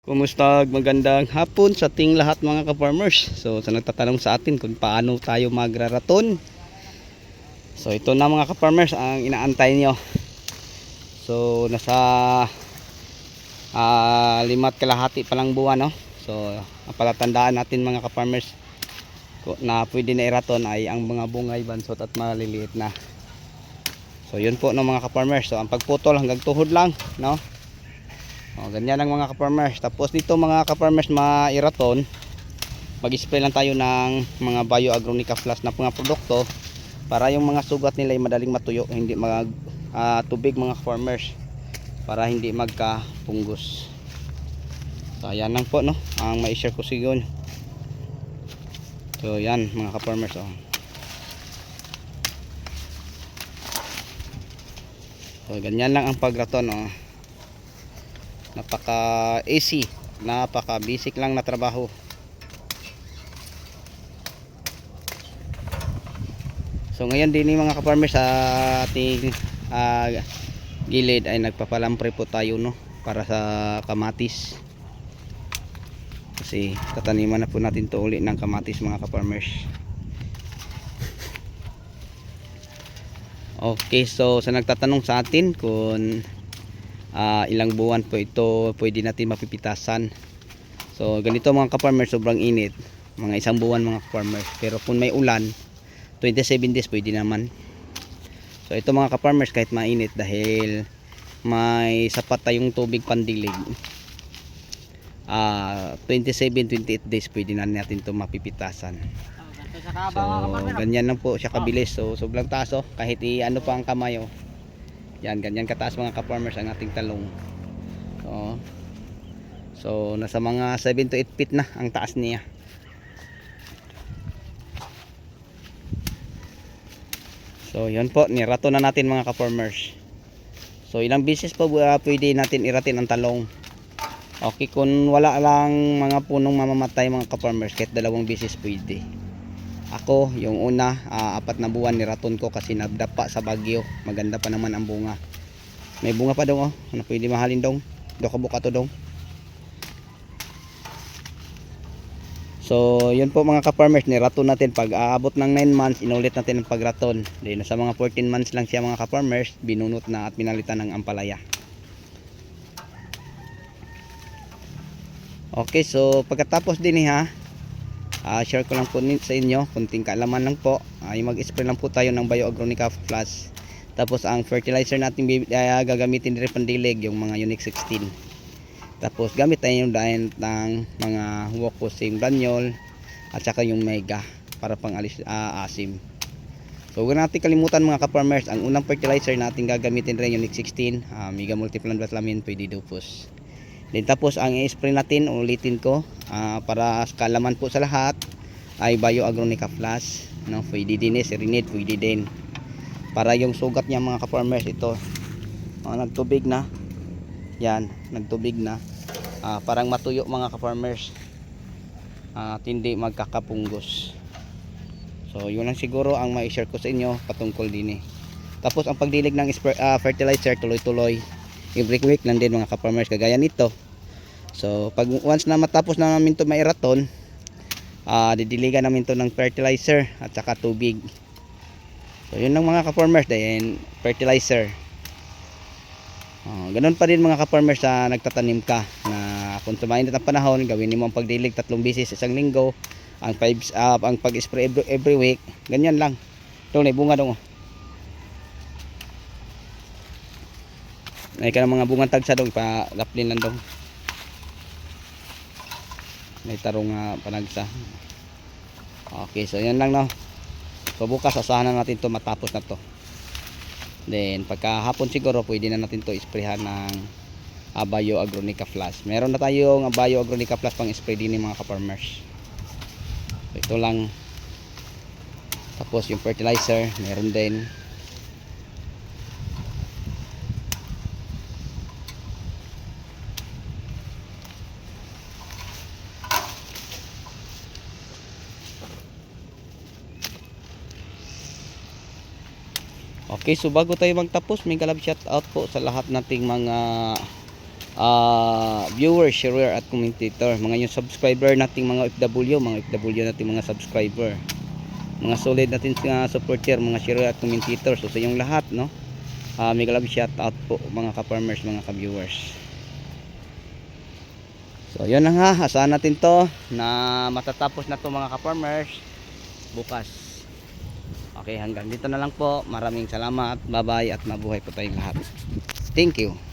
Kumusta? Magandang hapon sa ating lahat mga ka-farmers. So sa nagtatanong sa atin kung paano tayo magraraton. So ito na mga ka-farmers ang inaantay nyo. So nasa 5 kalahati pa lang buwan, no? So ang palatandaan natin mga ka-farmers na pwede na iraton ay ang mga bungay, bansot at maliliit na. So yun po no mga ka-farmers. So ang pagputol hanggang tuhod lang, no? Ganyan ang mga ka-farmers. Tapos dito mga ka-farmers mairaton, mag-spray lang tayo ng mga Bio Agronica Plus na mga produkto para yung mga sugat nila ay madaling matuyo, hindi mag tubig mga ka-farmers, para hindi magka-punggos. So ayan lang po no ang mai-share ko siguro. So yan mga ka-farmers, So ganyan lang ang pagraton, napaka easy, napaka basic lang na trabaho. So ngayon din mga ka-farmers sa ating gilid ay nagpapalampre po tayo, no, para sa kamatis, kasi tataniman na po natin to uli ng kamatis mga ka-farmers. Okay, so sa nagtatanong sa atin kung ilang buwan po ito pwede natin mapipitasan. So ganito mga ka-farmers, sobrang init, mga 1 buwan mga ka-farmers, pero kung may ulan 27 days pwede naman. So ito mga ka-farmers, kahit mainit, dahil may sapat tayong tubig pandilig, 27-28 days pwede na natin ito mapipitasan. So ganyan lang po siya kabilis. So sobrang taas, kahit i-ano pa ang kamay, yan, ganyan kataas mga ka-farmers ang ating talong. So nasa mga 7 to 8 feet na ang taas niya. So yun po, nirato na natin mga ka-farmers. So ilang beses po pwede natin iratin ang talong. Okay, kung wala lang mga punong mamamatay mga ka-farmers, kahit 2 beses pwede. Ako yung una, 4 na buwan niraton ko kasi nagdapa sa bagyo. Maganda pa naman ang bunga. May bunga pa dong, ano pwede mahalin dong. Buka to dong. So yun po mga ka-farmers, niraton natin. Pag aabot ng 9 months inulit natin ang pagraton. Then sa mga 14 months lang siya mga ka-farmers, binunot na at pinalitan ng ampalaya. Okay, so pagkatapos din share ko lang po sa inyo, kunting kaalaman lang po, ay mag-spray lang po tayo ng Bio Agronica Plus. Tapos ang fertilizer natin gagamitin din pandilig, yung mga Unique 16. Tapos gamit tayo yung dahil ng mga Wokosim granule at saka yung Mega para pang asim. So huwag natin kalimutan mga ka-farmers, ang unang fertilizer natin gagamitin rin yung Unique 16, Mega Multiplant Vitamin, pwede dupos. Then tapos ang i-spray natin, ulitin ko, para kaalaman po sa lahat, ay Bio Agronica Plus, no? Pwede din Serenade, pwede din. Para yung sugat niya mga ka-farmers, ito nagtubig na, yan, nagtubig na, parang matuyo mga ka-farmers, at hindi magkakapunggos. So yun lang siguro ang mai-share ko sa inyo patungkol din. Tapos ang pagdilig ng fertilizer, tuloy-tuloy every week lang din mga ka-farmers, kagaya nito. So pag once na matapos na namin ito mairaton, didiligan namin ito ng fertilizer at saka tubig. So yun lang mga ka-farmers, then fertilizer. Ganun pa din mga ka-farmers sa nagtatanim ka, na kung tumainit ang panahon, gawin mo ang pagdilig 3 beses isang linggo, ang pag-spray every week, ganyan lang. Ito na bunga dong, ay ka ng mga bungang tagsa dong, pa-laplin lang dong. May tarong panagsa. Okay, so yan lang, no. So bukas asahan na natin to matapos na to. Then pagkahapon siguro pwede na natin to isprayhan ng Bio Agronica Plus. Meron na tayong Bio Agronica Plus pang spray din mga ka-farmers. So ito lang. Tapos yung fertilizer meron din. Okay, so bago tayo magtapos, may galab shout out po sa lahat nating mga viewers, sharer at commentator, mga yung subscriber nating mga OFW, nating mga subscriber, mga solid natin mga supporter, mga sharer at commentator. So sa inyong lahat, no, mega love shout out po mga ka-farmers, mga ka-viewers. So yun na nga, asahan natin to na matatapos na to mga ka-farmers bukas. Okay, hanggang dito na lang po. Maraming salamat, bye bye, at mabuhay po tayong lahat. Thank you.